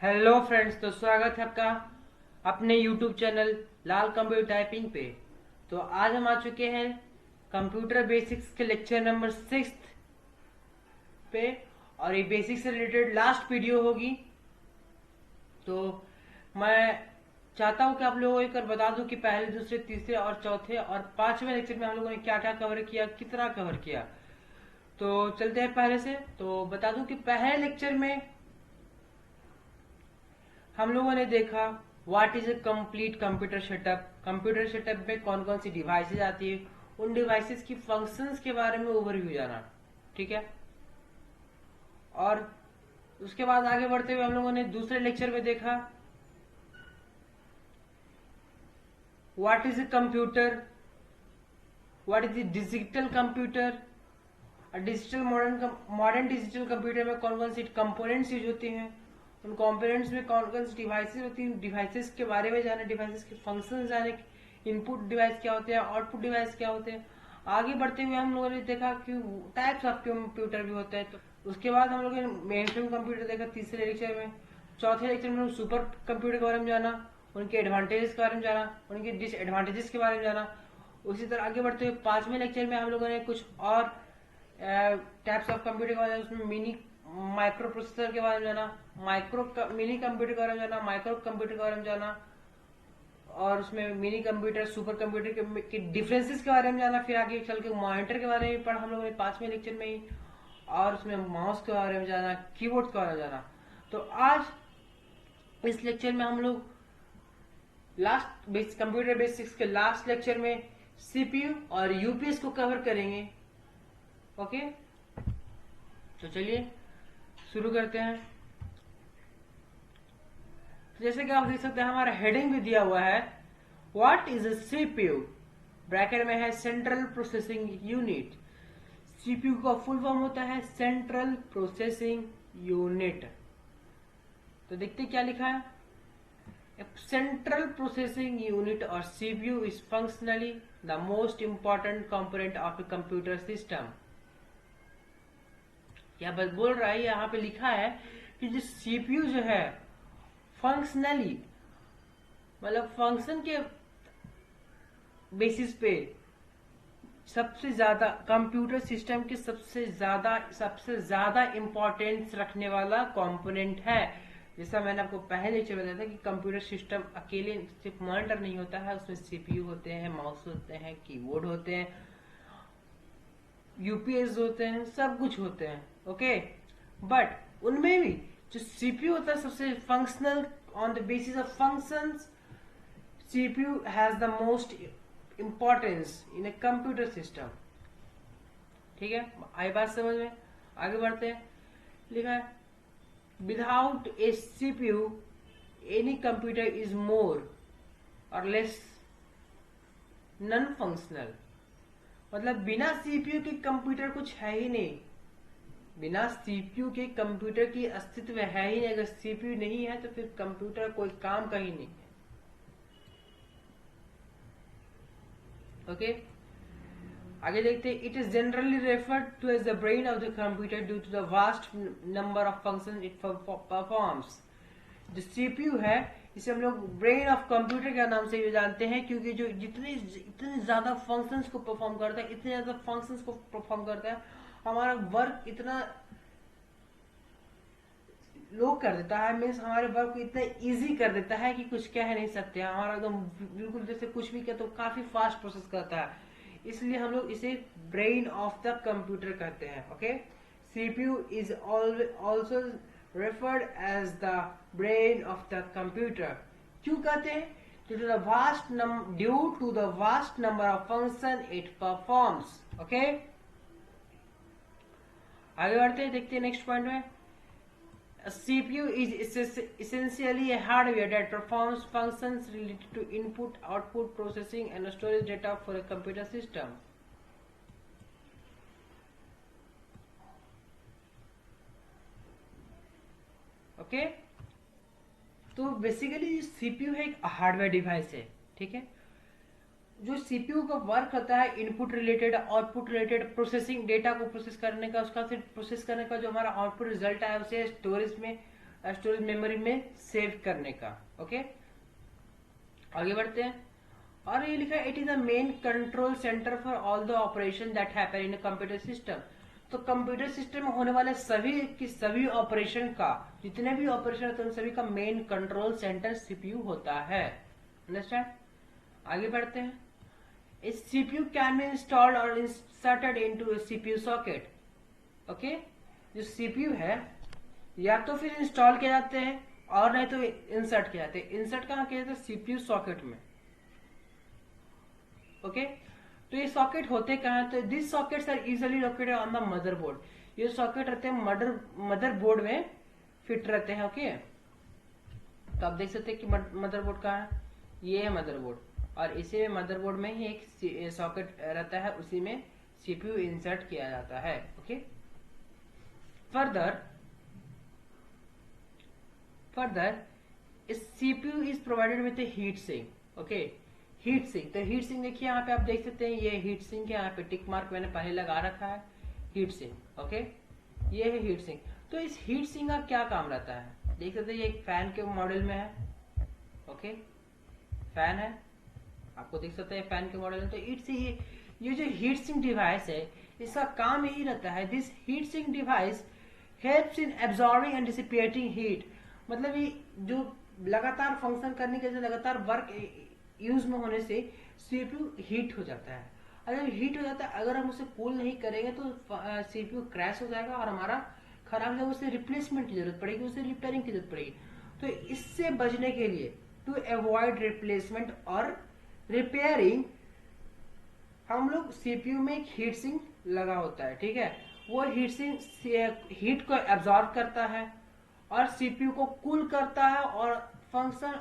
Hello friends, तो स्वागत है आपका अपने यूट्यूब चैनल लाल कंप्यूटर टाइपिंग पे। तो आज हम आ चुके हैं कंप्यूटर बेसिक्स के लेक्चर नंबर 6 पे। और ये बेसिक्स से रिलेटेड लास्ट वीडियो होगी। तो मैं चाहता हूँ कि आप लोगों को एक बार बता दूं कि पहले, दूसरे, तीसरे और चौथे और पांचवें लेक्चर में हम लोगों ने क्या क्या कवर किया, कितना कवर किया। तो चलते हैं पहले से। तो बता दूं कि पहले लेक्चर में हम लोगों ने देखा what is a complete computer setup. Computer setup में कौन कौन सी डिवाइसेज आती है, उन डिवाइसेस की फंक्शंस के बारे में ओवरव्यू जाना। ठीक है। और उसके बाद आगे बढ़ते हुए हम लोगों ने दूसरे लेक्चर में देखा what is a computer, what is a digital computer. Digital modern digital computer में कौन कौन सी कंपोनेंट्स यूज होती हैं, उन कंपोनेंट्स में कौन कौन सी डिवाइसेस होती हैं, डिवाइसेस के बारे में जाने, डिवाइसेस के फंक्शंस जाने, इनपुट डिवाइस क्या होते हैं, आउटपुट डिवाइस क्या होते हैं। आगे बढ़ते हुए हम लोगों ने देखा कि टाइप्स ऑफ कंप्यूटर भी होते हैं। तो उसके बाद हम लोगों ने मेन फ्रेम कंप्यूटर देखा तीसरे लेक्चर में। चौथे लेक्चर में हम सुपर कंप्यूटर के बारे में जाना, उनके एडवांटेजेस के बारे में जाना, उनके डिसएडवांटेजेस के बारे में जाना। उसी तरह आगे बढ़ते हुए पांचवें लेक्चर में हम लोगों ने कुछ और टाइप्स ऑफ कंप्यूटर के बारे में, उसमें मिनी माइक्रो प्रोसेसर के बारे में जाना, मिनी कंप्यूटर के बारे में जाना, माइक्रो कंप्यूटर के बारे में जाना, और उसमें मिनी कंप्यूटर सुपर कंप्यूटर के डिफरेंसेस के बारे में जाना। फिर आगे चल के मॉनिटर के बारे में पढ़ा हम लोगों ने पांचवें लेक्चर में ही, और उसमें माउस के बारे में जाना, कीबोर्ड के बारे में जाना। तो आज इस लेक्चर में हम लोग कंप्यूटर बेसिक्स के लास्ट लेक्चर में सीपीयू और यूपीएस को कवर करेंगे। ओके, तो चलिए शुरू करते हैं। तो जैसे कि आप देख सकते हैं हमारा हेडिंग भी दिया हुआ है, what is a CPU. Bracket में है सेंट्रल प्रोसेसिंग यूनिट। सीपीयू का फुल फॉर्म होता है सेंट्रल प्रोसेसिंग यूनिट। तो देखते क्या लिखा है। सेंट्रल प्रोसेसिंग यूनिट और CPU is functionally the most important component of a computer system. क्या बस बोल रहा है, यहाँ पे लिखा है कि जो सीपीयू जो है फंक्शनली, मतलब फंक्शन के बेसिस पे सबसे ज्यादा कंप्यूटर सिस्टम के सबसे ज्यादा इंपॉर्टेंस रखने वाला कंपोनेंट है। जैसा मैंने आपको पहले लेक्चर में बताया था कि कंप्यूटर सिस्टम अकेले सिर्फ मॉनिटर नहीं होता है, उसमें सीपीयू होते हैं, माउस होते हैं, कीबोर्ड होते हैं, यूपीएस होते हैं, सब कुछ होते हैं। ओके, बट उनमें भी जो सीपीयू होता है सबसे functional, on the basis of functions, CPU has the most importance in a computer system. ठीक है, आई बात समझ में। आगे बढ़ते हैं। लिखा है without A CPU any computer is more और लेस नॉन फंक्शनल। मतलब बिना सीपीयू के कंप्यूटर कुछ है ही नहीं। बिना सीपीयू के कंप्यूटर की अस्तित्व है ही नहीं। अगर सीपीयू नहीं है तो फिर कंप्यूटर कोई काम का ही नहीं है। ओके, आगे देखते हैं। It is generally referred to as the brain of the computer due to the vast number of function it performs. जो सीपीयू है इसे हम लोग ब्रेन ऑफ कंप्यूटर के नाम से भी जानते हैं, क्योंकि जो इतने ज्यादा फंक्शंस को परफॉर्म करता है, इतने ज्यादा फंक्शंस को परफॉर्म करता है, हमारा वर्क इतना लो कर देता है, मीन्स हमारे वर्क को इतना इजी कर देता है कि कुछ कह नहीं सकते। हमारा एकदम बिल्कुल जैसे कुछ भी किया तो काफी फास्ट प्रोसेस करता है, इसलिए हम लोग इसे ब्रेन ऑफ द कंप्यूटर कहते हैं। Okay, CPU is also referred as the brain of the computer. क्यों कहते हैं? Due to the vast number of function it performs. Okay, आगे बढ़ते हैं, देखते हैं नेक्स्ट पॉइंट में। A CPU is essentially a hardware that performs functions related to input, output, processing, and storage data for a computer system. Okay, तो basically CPU है एक hardware device है। ठीक है, जो सीपीयू का वर्क होता है input related, output related, processing, data को प्रोसेस करने का, उसका फिर प्रोसेस करने का जो हमारा आउटपुट रिजल्ट है उसे स्टोरेज में स्टोरेज मेमोरी में सेव करने का। ओके, आगे बढ़ते हैं। और ये लिखा है it is the main control centre for all the operation that happen in computer system. तो कंप्यूटर सिस्टम में होने वाले सभी की सभी ऑपरेशन का, जितने भी ऑपरेशन होते हैं उन सभी का मेन कंट्रोल सेंटर सीपीयू होता है। अंडरस्टैंड? आगे बढ़ते हैं। A CPU can be installed or inserted into a CPU socket. Okay, जो CPU है या तो फिर इंस्टॉल किए जाते हैं और नहीं तो इंसर्ट किए जाते हैं। इंसर्ट कहाँ किया जाता है? CPU सॉकेट में। ओके, तो ये सॉकेट होते कहाँ? तो this sockets are easily located on the motherboard. ये सॉकेट रहते हैं मदरबोर्ड में फिट रहते हैं। ओके, तो आप देख सकते हैं कि मदरबोर्ड कहाँ है, ये है मदरबोर्ड, और इसी में मदरबोर्ड में ही एक सॉकेट रहता है, उसी में सीपीयू इंसर्ट किया जाता है। Okay, further CPU is provided with a heat sink. Okay, heat sink, तो हीट सिंक देखिए यहाँ पे आप देख सकते हैं, ये हीट सिंक है, यहाँ पे टिक मार्क मैंने पहले लगा रखा है, हीट सिंक। ओके, ये है हीट सिंक। तो इस हीट सिंक का क्या काम रहता है? देख सकते हैं ये एक फैन के मॉडल में है। ओके, फैन है, आपको देख सकते हैं फैन के मॉडल में। तो ये जो हीट सिंक डिवाइस है, इसका काम यही रहता है, this heat sink device helps in absorbing and dissipating heat. मतलब ये जो लगातार फंक्शन करने के, जो लगातार वर्क यूज में होने से सीपीयू हीट हो जाता है। अगर हीट हो जाता है, अगर हम उसे कूल नहीं करेंगे तो सीपीयू क्रैश हो जाएगा और हमारा खराब हो जाएगा, उसे रिप्लेसमेंट की जरूरत पड़ेगी, उसे रिपेयरिंग की जरूरत पड़ेगी। तो इससे बचने के लिए, टू अवॉइड रिप्लेसमेंट और रिपेयरिंग, हम लोग सीपीयू में एक हीट सिंक लगा होता है। ठीक है, वो हीट सिंक हीट को एब्जॉर्ब करता है और सीपीयू को कूल करता है और फंक्शन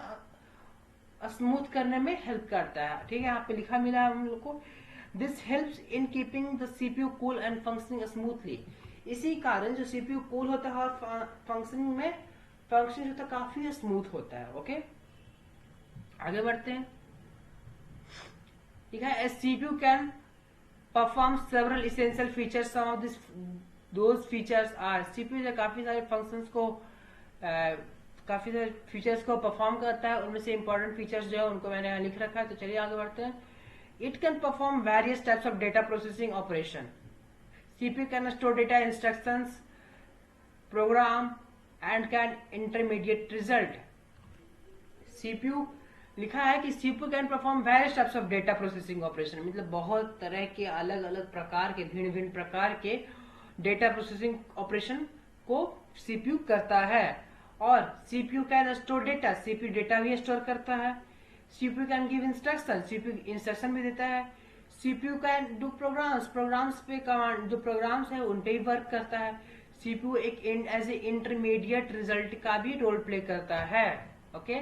स्मूथ करने में हेल्प करता है। ठीक है, यहाँ पे लिखा मिला है हम लोग को, this helps in keeping the CPU cool and functioning smoothly. इसी कारण जो सीपीयू कूल होता है और फंक्शनिंग होता है, काफी स्मूथ होता है। ओके, आगे बढ़ते हैं। ठीक है, CPU can perform several essential features. Some of those features are, CPU जो काफी सारे फंक्शंस को काफी सारे फीचर्स को परफॉर्म करता है, उनमें से इंपॉर्टेंट फीचर्स जो है उनको मैंने यहाँ लिख रखा है। तो चलिए आगे बढ़ते हैं। It can perform various types of data processing operation. CPU can store data, instructions, program and can intermediate result. CPU लिखा है कि CPU can perform various types of data processing operation, मतलब बहुत तरह के अलग अलग प्रकार के, भिन्न भिन्न प्रकार के डेटा प्रोसेसिंग ऑपरेशन को CPU करता है। और CPU can store data, CPU data भी स्टोर करता है। CPU can give instruction, CPU instruction भी देता है। CPU कैन डू प्रोग्राम्स पे कमांड, जो प्रोग्राम्स है उन पे भी वर्क करता है। CPU एक एज ए इंटरमीडिएट रिजल्ट का भी रोल प्ले करता है। ओके,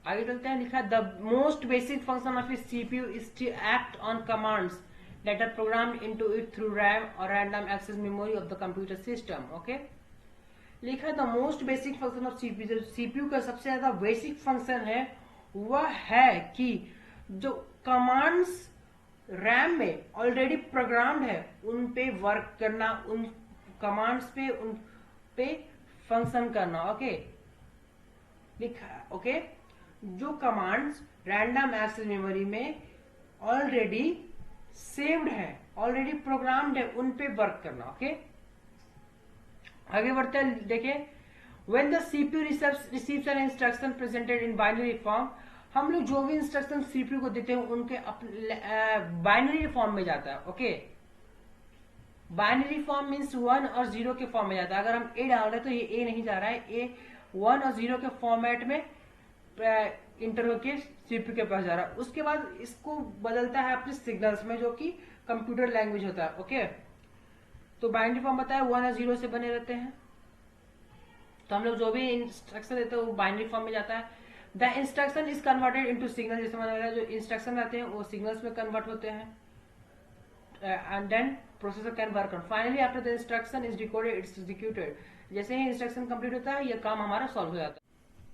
आगे चलते हैं। लिखा the most basic function of a CPU is to act on commands that are programmed into it through RAM और random access memory of the computer system. Okay, लिखा the most basic function of CPU, CPU का सबसे ज्यादा basic function है वह है कि जो कमांड्स रैम में ऑलरेडी प्रोग्राम्ड है उन पे वर्क करना, उन कमांड्स पे उन पे फंक्शन करना। ओके, लिखा ओके, जो कमांड्स रैंडम एक्सेस मेमोरी में ऑलरेडी सेव्ड है, ऑलरेडी प्रोग्राम्ड है, उन पे वर्क करना। ओके, आगे बढ़ते हैं। देखिए, when the CPU receives an instruction presented in binary form, हम लोग जो भी इंस्ट्रक्शन सीपीयू को देते हैं उनके बाइनरी फॉर्म में जाता है। ओके, बाइनरी फॉर्म मीन्स 1 और 0 के फॉर्म में जाता है। अगर हम ए डाल रहे हैं तो ये ए नहीं जा रहा है, ए 1 और 0 के फॉर्मेट में इंटर होके सीपीयू के पास जा रहा है। उसके बाद इसको बदलता है अपने सिग्नल्स में, जो कि कंप्यूटर लैंग्वेज होता है। ओके, तो बाइनरी फॉर्म बताया 1 और 0 से बने रहते हैं। तो हम लोग जो भी इंस्ट्रक्शन देते हैं वो बाइनरी फॉर्म में जाता है। The instruction is converted into signal, जैसे मैंने जो इंस्ट्रक्शन रहते हैं वो सिग्नल्स में कन्वर्ट होते हैं and then processor can work on. Finally after the instruction is decoded it's executed. जैसे ही इंस्ट्रक्शन कंप्लीट होता है ये काम हमारा सॉल्व हो जाता है।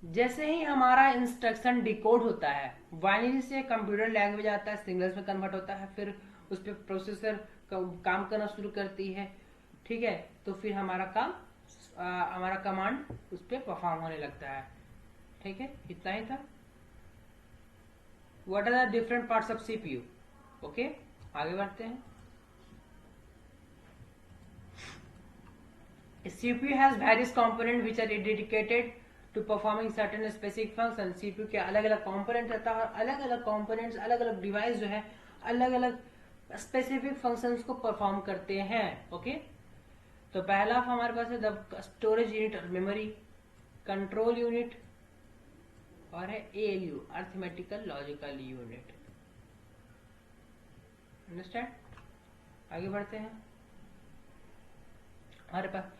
जैसे ही हमारा इंस्ट्रक्शन डिकोड होता है, बाइनरी से कंप्यूटर लैंग्वेज आता है, सिग्नल्स में कन्वर्ट होता है, फिर उस पर प्रोसेसर काम करना शुरू करती है। ठीक है, तो फिर हमारा काम हमारा कमांड उस पर परफॉर्म होने लगता है। ठीक है, इतना ही था। What are the different parts of CPU. Okay, आगे बढ़ते हैं। CPU has various components which are dedicated to performing certain specific functions। CPU के अलग अलग component रहता है और अलग अलग components, अलग अलग डिवाइस जो है अलग अलग स्पेसिफिक फंक्शंस को परफॉर्म करते हैं। ओके, तो पहला हमारे पास है द स्टोरेज यूनिट और मेमोरी, कंट्रोल यूनिट और है ALU, arithmetical logical unit. Understand? आगे बढ़ते हैं। हमारे पास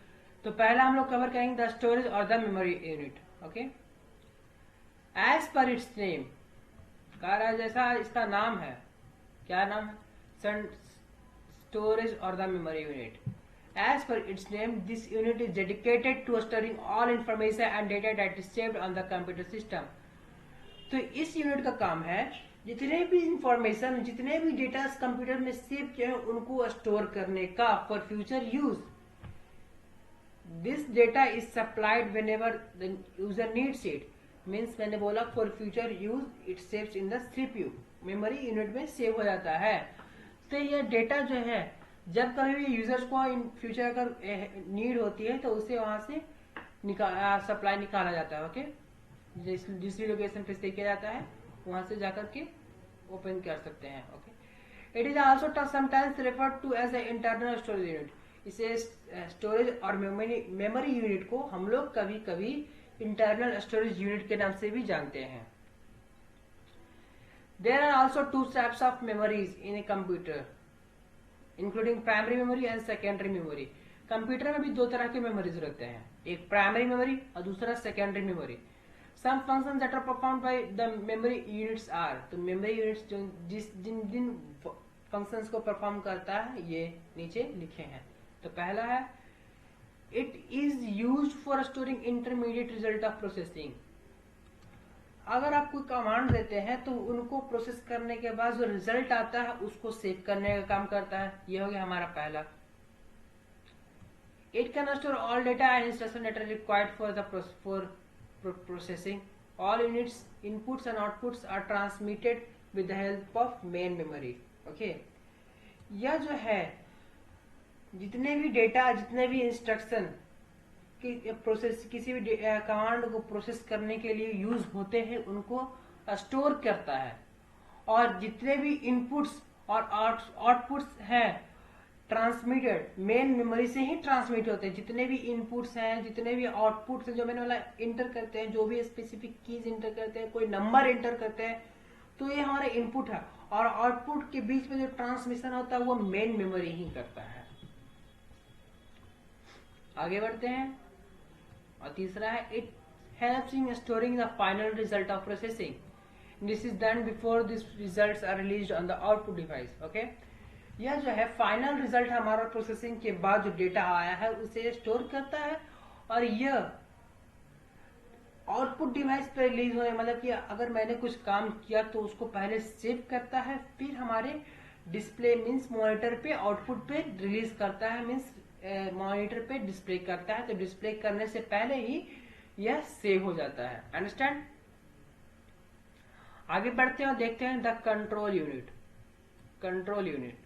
तो पहला हम लोग कवर करेंगे द स्टोरेज और the memory unit. Okay, as per its name, कह रहा है जैसा इसका नाम है, क्या नाम है? स्टोरेज और the memory unit. As per its name this unit is dedicated to storing all information and data that is saved on the computer system. तो इस यूनिट का काम है जितने भी इंफॉर्मेशन, जितने भी डेटा कंप्यूटर में सेव किए हैं उनको स्टोर करने का for future use. This data is supplied when ever the user needs it. Means मैंने बोला for future use it saves in the CPU, memory unit में सेव हो जाता है। तो ये डेटा जो है जब कभी भी यूजर्स को इन फ्यूचर अगर नीड होती है तो उसे वहां से सप्लाई निकाला जाता है। ओके, जिस भी लोकेशन पे स्टे किया जाता है वहां से जाकर के ओपन कर सकते हैं। Okay, it is also sometimes referred to as a internal storage unit. इसे स्टोरेज और मेमोरी यूनिट को हम लोग कभी कभी इंटरनल स्टोरेज यूनिट के नाम से भी जानते हैं। There are also two types of memories in a computer including primary memory and secondary memory. Computer में भी दो तरह के मेमोरीज रहते हैं, एक प्राइमरी मेमोरी और दूसरा secondary memory. Some functions that are performed by the memory units are, तो मेमोरी यूनिट्स जो जिन फंक्शंस को परफॉर्म करता है ये नीचे लिखे हैं। तो पहला है it is used for storing intermediate result of processing. अगर आप कोई कमांड देते हैं तो उनको प्रोसेस करने के बाद जो रिजल्ट आता है उसको सेव करने का काम करता है। ये हो गया हमारा पहला। It can store all data and instruction data required for processing. All units inputs and outputs are transmitted with the help of main memory. Okay, यह जो है जितने भी डेटा, जितने भी इंस्ट्रक्शन की प्रोसेस, किसी भी कमांड को प्रोसेस करने के लिए यूज होते हैं उनको स्टोर करता है। और जितने भी इनपुट्स और आउटपुट्स हैं ट्रांसमिटेड मेन मेमोरी से ही ट्रांसमिट होते हैं। जितने भी इनपुट्स हैं, जितने भी आउटपुट्स हैं, जो मैंने बोला इंटर करते हैं, जो भी स्पेसिफिक कीज इंटर करते हैं, कोई नंबर इंटर करते हैं, तो ये हमारे इनपुट है। और आउटपुट के बीच में जो ट्रांसमिशन होता है वो मेन मेमोरी ही करता है। आगे बढ़ते हैं। और तीसरा है it helps in storing the final result of processing. This is done before this results are released on the output device. Okay, यह जो है फाइनल रिजल्ट हमारा प्रोसेसिंग के बाद जो डेटा आया है उसे स्टोर करता है और यह आउटपुट डिवाइस पर रिलीज होने, मतलब कि अगर मैंने कुछ काम किया तो उसको पहले सेव करता है, फिर हमारे डिस्प्ले मीन्स मॉनिटर पे आउटपुट पे रिलीज करता है, मीन्स मॉनिटर पे डिस्प्ले करता है। तो डिस्प्ले करने से पहले ही यह सेव हो जाता है। अंडरस्टैंड? आगे बढ़ते हैं और देखते हैं the control unit. Control unit,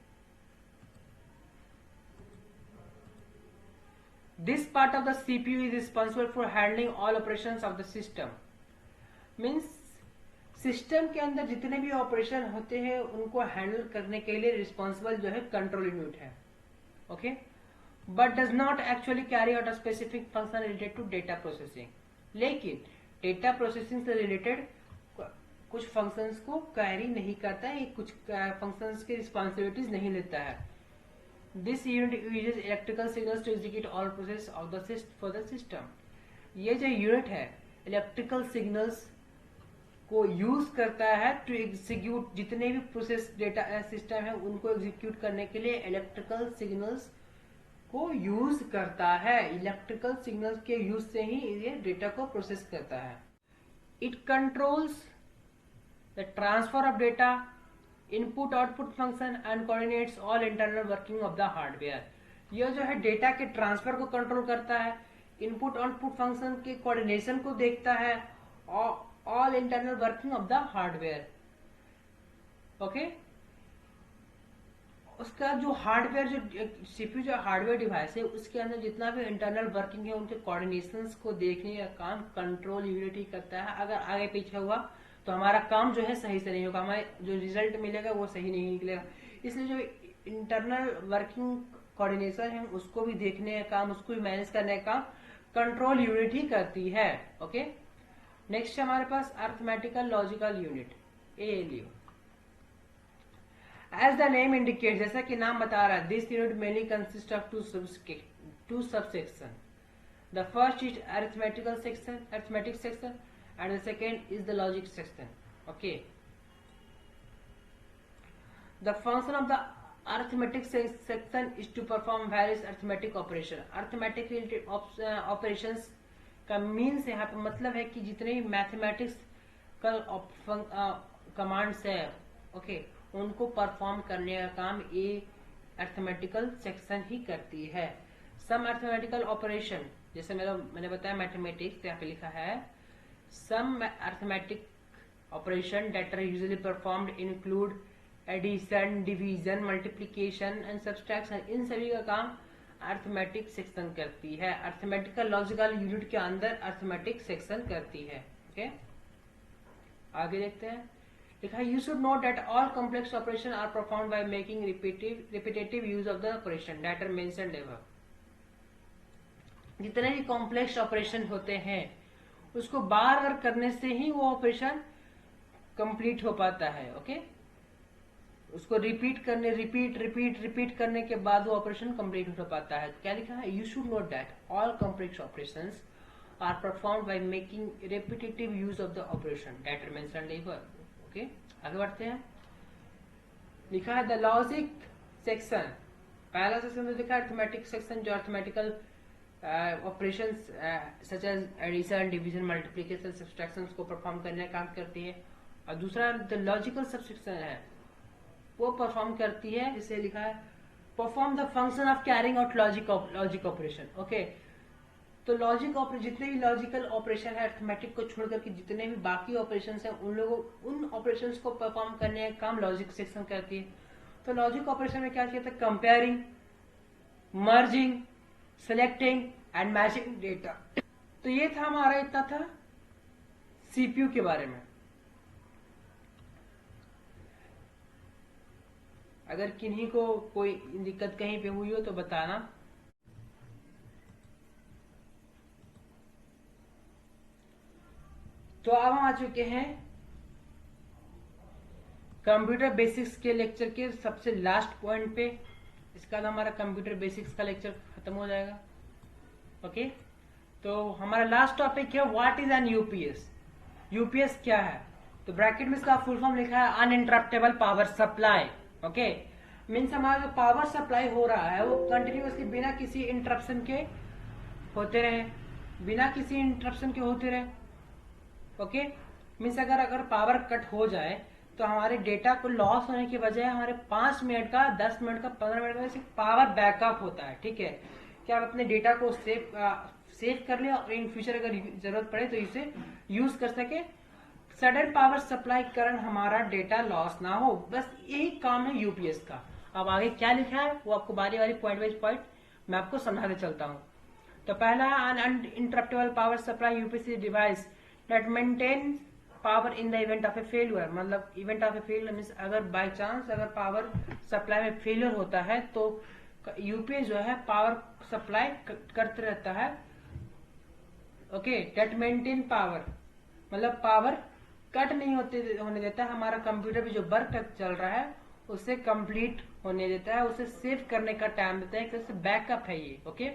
this part of the CPU is responsible for handling all operations of the system. Means system के अंदर जितने भी ऑपरेशन होते हैं उनको हैंडल करने के लिए रिस्पॉन्सिबल जो है कंट्रोल यूनिट है। Okay, but does not actually carry out a specific function related to data processing. लेकिन डेटा प्रोसेसिंग से रिलेटेड कुछ फंक्शंस को कैरी नहीं करता है, कुछ फंक्शंस की रिस्पॉन्सिबिलिटीज नहीं लेता है। This unit uses electrical signals to execute all process of the for the system. ये जो यूनिट है इलेक्ट्रिकल सिग्नल्स को यूज करता है टू एग्जीक्यूट, जितने भी प्रोसेस डेटा सिस्टम है उनको एग्जीक्यूट करने के लिए इलेक्ट्रिकल सिग्नल्स को यूज करता है। इलेक्ट्रिकल सिग्नल्स के यूज से ही ये डेटा को प्रोसेस करता है। It controls the transfer of data, input output function and coordinates all internal working of the hardware. यह जो है डेटा के ट्रांसफर को कंट्रोल करता है, इनपुट आउटपुट फंक्शन के कोऑर्डिनेशन को देखता है, all internal working of the hardware. Okay, उसका जो हार्डवेयर, जो सीपीयू जो हार्डवेयर डिवाइस है, उसके अंदर जितना भी इंटरनल वर्किंग है उनके कोऑर्डिनेशंस को देखने का काम कंट्रोल यूनिट ही करता है। अगर आगे पीछे हुआ तो हमारा काम जो है सही से नहीं होगा, हमारे जो रिजल्ट मिलेगा वो सही नहीं निकलेगा। इसलिए जो इंटरनल वर्किंग कोऑर्डिनेशन है उसको भी देखने का काम, उसको भी मैनेज करने का कंट्रोल यूनिट ही करती है। ओके, नेक्स्ट हमारे पास arithmetical logical unit, ALU। As the name indicate, जैसा कि नाम बता रहा है, this unit mainly consist of two subsection. The first is arithmetical section, arithmetic section, and the second is the logic section. Okay, the function of the arithmetic section is to perform various arithmetic operation। arithmetic related operations का means यहाँ पे मतलब है कि जितने भी mathematics का commands है, ओके, उनको परफॉर्म करने का काम ये अरिथमेटिकल सेक्शन ही करती है। सम अरिथमेटिकल ऑपरेशन, जैसे मैंने बताया मैथमेटिक्स, यहाँ पे लिखा है some arithmetic operation that are usually performed include addition, division, multiplication and subtraction। इन सभी का काम अरिथमेटिक सेक्शन करती है। अरिथमेटिकल लॉजिकल यूनिट के अंदर अरिथमेटिक सेक्शन करती है। ओके, आगे देखते हैं। लिखा है, you should note that all complex operation are performed by making repetitive use of the operation that are mentioned above. जितने भी कॉम्प्लेक्स ऑपरेशन होते हैं उसको बार बार करने से ही वो ऑपरेशन कंप्लीट हो पाता है। ओके, उसको रिपीट करने के बाद वो ऑपरेशन कंप्लीट हो पाता है। क्या लिखा है, you should note that all complex operations are performed by making repetitive use of the operation that are mentioned above. Okay, आगे बढ़ते हैं। लिखा है द लॉजिक सेक्शन, पहला सेक्शन तो लिखा है अरिथमेटिक सेक्शन, जो arithmetical operations such as addition, division, multiplication, subtraction को परफॉर्म करने का काम करती है। और दूसरा द लॉजिकल सबसेक्शन है, वो परफॉर्म करती है, जिसे लिखा है perform the function of carrying out logic operation. Okay, तो लॉजिक ऑपरेशन, जितने भी लॉजिकल ऑपरेशन है अरिथमेटिक को छोड़कर के जितने भी बाकी ऑपरेशन है उन ऑपरेशन को परफॉर्म करने का काम लॉजिक सेक्शन करती है। तो लॉजिक ऑपरेशन में क्या कहते हैं, comparing, merging, selecting and matching data. तो ये था हमारा, इतना था सीपीयू के बारे में। अगर किन्हीं को कोई दिक्कत कहीं पे हुई हो तो बताना। तो अब हम आ चुके हैं कंप्यूटर बेसिक्स के लेक्चर के सबसे लास्ट पॉइंट पे। इसका हमारा कंप्यूटर बेसिक्स का लेक्चर खत्म हो जाएगा। ओके, तो हमारा लास्ट टॉपिक है what is an UPS. UPS क्या है, तो ब्रैकेट में इसका फुल फॉर्म लिखा है uninterruptible power supply. Okay, means हमारा जो पावर सप्लाई हो रहा है वो कंटिन्यूअसली बिना किसी इंटरप्शन के होते रहे, बिना किसी इंटरप्शन के होते रहे। ओके, मीन्स अगर पावर कट हो जाए तो हमारे डेटा को लॉस होने की बजाय हमारे 5 मिनट का, 10 मिनट का, 15 मिनट का सिर्फ पावर बैकअप होता है। ठीक है, क्या आप अपने डेटा को सेव कर ले और इन फ्यूचर अगर जरूरत पड़े तो इसे यूज कर सके। सडन पावर सप्लाई के कारण हमारा डेटा लॉस ना हो, बस यही काम है यूपीएस का। अब आगे क्या लिखा है वो आपको बारी बारी पॉइंट वाइज पॉइंट मैं आपको समझाते चलता हूँ। तो पहला, uninterruptible power supply UPS device that maintain power in the event of a failure. मतलब event of a failure means अगर बाय चांस अगर पावर सप्लाई में फेलियर होता है तो यूपीएस जो है पावर सप्लाई करते रहता है। ओके, दैट मेंटेन पावर मतलब पावर कट नहीं होने देता है, हमारा कंप्यूटर भी जो वर्क चल रहा है उसे कंप्लीट होने देता है, उसे सेव करने का टाइम देता है, एक तरह से बैकअप है ये। Okay,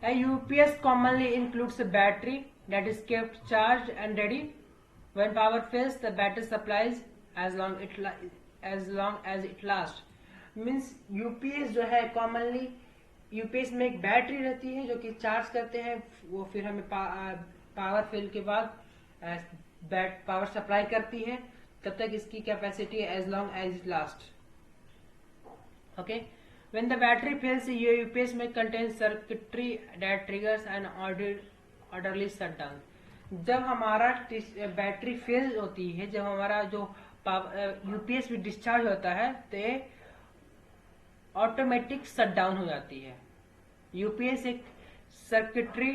a UPS commonly includes a battery that is kept charged and ready when power fails. The battery supplies as long as it lasts. Means UPS जो है commonly UPS में एक बैटरी रहती है जो कि चार्ज करते हैं, वो फिर हमें पावर फेल के बाद पावर सप्लाई करती है, तब तक इसकी capacity as long as it last. Okay, When the battery fails, your UPS may contain circuitry that triggers an orderly shutdown. जब हमारा बैटरी फेल होती है, जब हमारा जो यूपीएस भी डिस्चार्ज होता है, तो ऑटोमेटिक शटडाउन हो जाती है। यूपीएस एक सर्किटरी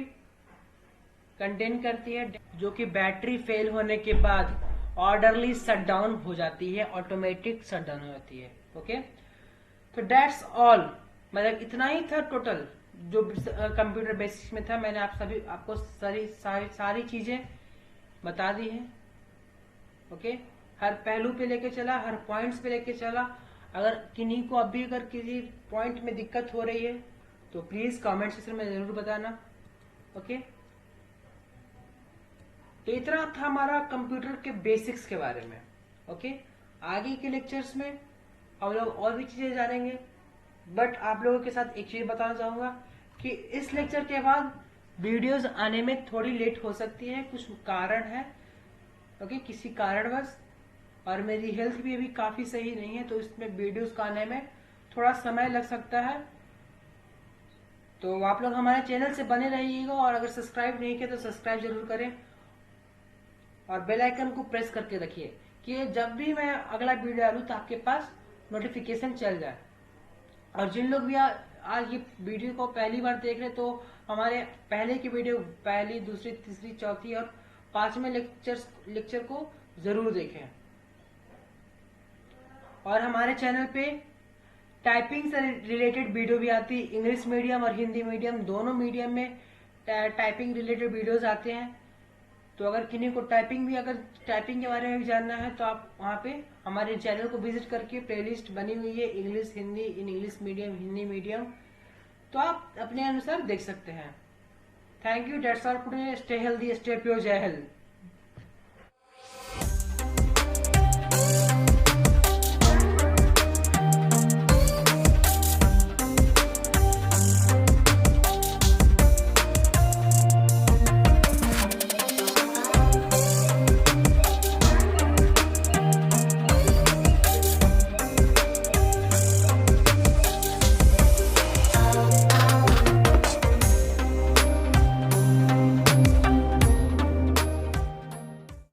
कंटेन करती है जो कि बैटरी फेल होने के बाद ऑर्डरली शटडाउन हो जाती है, ऑटोमेटिक शटडाउन हो जाती है। ओके, तो दैट्स ऑल, मतलब इतना ही था टोटल जो कंप्यूटर बेसिक्स में था। मैंने आपको सारी चीजें बता दी हैं। ओके, हर पहलू पे लेके चला, हर पॉइंट्स पे लेके चला। अगर किन्हीं को अभी अगर किसी पॉइंट में दिक्कत हो रही है तो प्लीज कमेंट सेक्शन में जरूर बताना। ओके, तो इतना था हमारा कंप्यूटर के बेसिक्स के बारे में। ओके, आगे के लेक्चर्स में हम लोग और भी चीजें जानेंगे, बट आप लोगों के साथ एक चीज बताना चाहूंगा कि इस लेक्चर के बाद वीडियोस आने में थोड़ी लेट हो सकती है, कुछ कारण है। ओके, किसी कारणवश, और मेरी हेल्थ भी अभी काफी सही नहीं है, तो इसमें वीडियोस का आने में थोड़ा समय लग सकता है। तो आप लोग हमारे चैनल से बने रहिएगा, और अगर सब्सक्राइब नहीं किया तो सब्सक्राइब जरूर करें और बेल आइकन को प्रेस करके रखिए कि जब भी मैं अगला वीडियो डालूं तो आपके पास नोटिफिकेशन चल जाए। और जिन लोग भी आज ये वीडियो को पहली बार देख रहे, तो हमारे पहले की वीडियो पहली, दूसरी, तीसरी, चौथी और 5वें लेक्चर को जरूर देखें। और हमारे चैनल पे टाइपिंग से रिलेटेड वीडियो भी आती है, इंग्लिश मीडियम और हिंदी मीडियम दोनों मीडियम में टाइपिंग रिलेटेड वीडियोस आते हैं। तो अगर किन्हीं को टाइपिंग के बारे में भी जानना है तो आप वहाँ पे हमारे चैनल को विजिट करके प्लेलिस्ट बनी हुई है, English Hindi, in English medium, Hindi medium, तो आप अपने अनुसार देख सकते हैं। Thank you, that's all today. Stay healthy, stay pure, जय हिंद।